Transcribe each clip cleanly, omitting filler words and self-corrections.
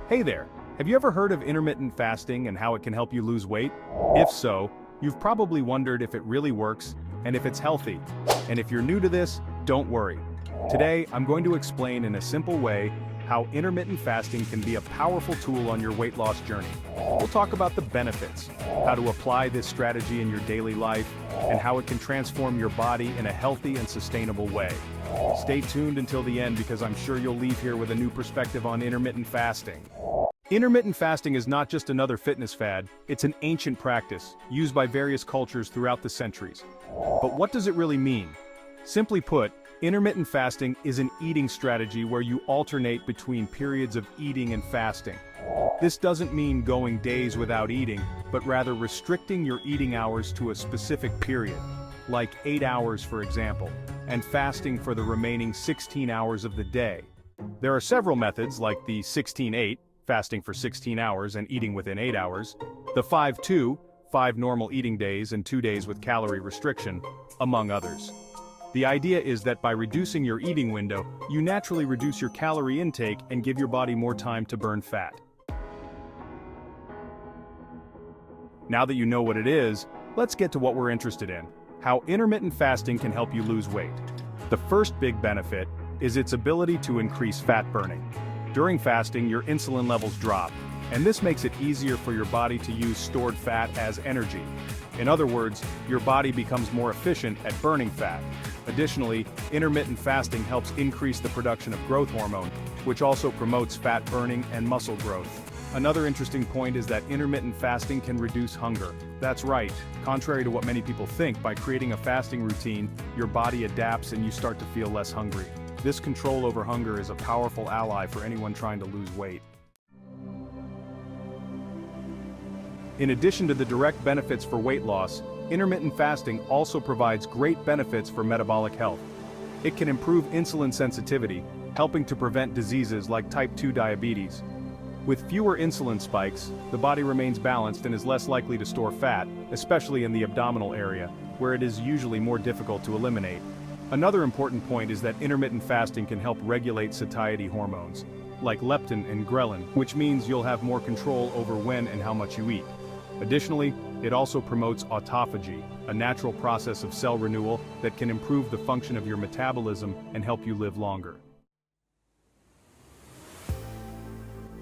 Hey there, have you ever heard of intermittent fasting and how it can help you lose weight? If so, you've probably wondered if it really works and if it's healthy. And if you're new to this, don't worry. Today, I'm going to explain in a simple way how intermittent fasting can be a powerful tool on your weight loss journey. We'll talk about the benefits, how to apply this strategy in your daily life, and how it can transform your body in a healthy and sustainable way. Stay tuned until the end because I'm sure you'll leave here with a new perspective on intermittent fasting. Intermittent fasting is not just another fitness fad, it's an ancient practice, used by various cultures throughout the centuries. But what does it really mean? Simply put, intermittent fasting is an eating strategy where you alternate between periods of eating and fasting. This doesn't mean going days without eating, but rather restricting your eating hours to a specific period, like 8 hours for example, and fasting for the remaining 16 hours of the day. There are several methods like the 16-8, fasting for 16 hours and eating within 8 hours, the 5-2, 5 normal eating days and 2 days with calorie restriction, among others. The idea is that by reducing your eating window, you naturally reduce your calorie intake and give your body more time to burn fat. Now that you know what it is, let's get to what we're interested in: how intermittent fasting can help you lose weight. The first big benefit is its ability to increase fat burning. During fasting, your insulin levels drop, and this makes it easier for your body to use stored fat as energy. In other words, your body becomes more efficient at burning fat. Additionally, intermittent fasting helps increase the production of growth hormone, which also promotes fat burning and muscle growth. Another interesting point is that intermittent fasting can reduce hunger. That's right, contrary to what many people think, by creating a fasting routine, your body adapts and you start to feel less hungry. This control over hunger is a powerful ally for anyone trying to lose weight. In addition to the direct benefits for weight loss, intermittent fasting also provides great benefits for metabolic health. It can improve insulin sensitivity, helping to prevent diseases like type 2 diabetes. With fewer insulin spikes, the body remains balanced and is less likely to store fat, especially in the abdominal area, where it is usually more difficult to eliminate. Another important point is that intermittent fasting can help regulate satiety hormones, like leptin and ghrelin, which means you'll have more control over when and how much you eat. Additionally, it also promotes autophagy, a natural process of cell renewal that can improve the function of your metabolism and help you live longer.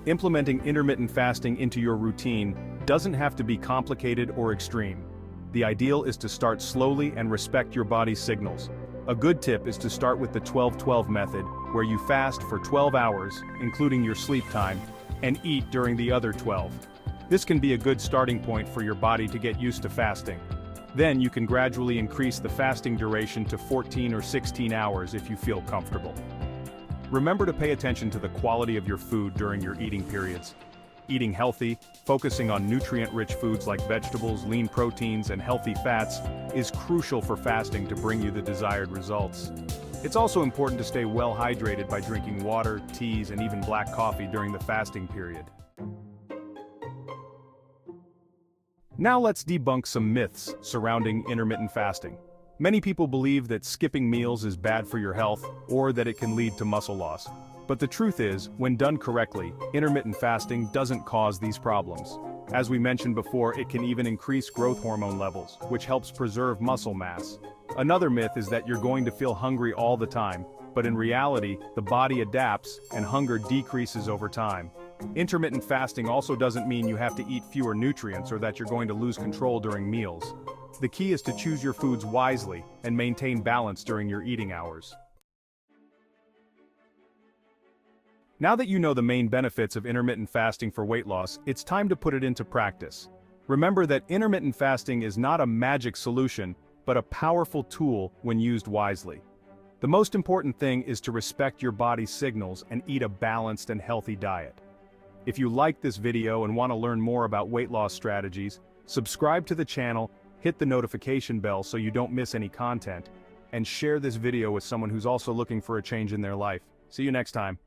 Implementing intermittent fasting into your routine doesn't have to be complicated or extreme. The ideal is to start slowly and respect your body's signals. A good tip is to start with the 12-12 method, where you fast for 12 hours, including your sleep time, and eat during the other 12. This can be a good starting point for your body to get used to fasting. Then you can gradually increase the fasting duration to 14 or 16 hours if you feel comfortable. Remember to pay attention to the quality of your food during your eating periods. Eating healthy, focusing on nutrient-rich foods like vegetables, lean proteins, and healthy fats is crucial for fasting to bring you the desired results. It's also important to stay well hydrated by drinking water, teas, and even black coffee during the fasting period. Now let's debunk some myths surrounding intermittent fasting. Many people believe that skipping meals is bad for your health, or that it can lead to muscle loss. But the truth is, when done correctly, intermittent fasting doesn't cause these problems. As we mentioned before, it can even increase growth hormone levels, which helps preserve muscle mass. Another myth is that you're going to feel hungry all the time, but in reality, the body adapts and hunger decreases over time. Intermittent fasting also doesn't mean you have to eat fewer nutrients or that you're going to lose control during meals. The key is to choose your foods wisely and maintain balance during your eating hours. Now that you know the main benefits of intermittent fasting for weight loss, it's time to put it into practice. Remember that intermittent fasting is not a magic solution, but a powerful tool when used wisely. The most important thing is to respect your body's signals and eat a balanced and healthy diet. If you like this video and want to learn more about weight loss strategies, subscribe to the channel, hit the notification bell so you don't miss any content, and share this video with someone who's also looking for a change in their life. See you next time.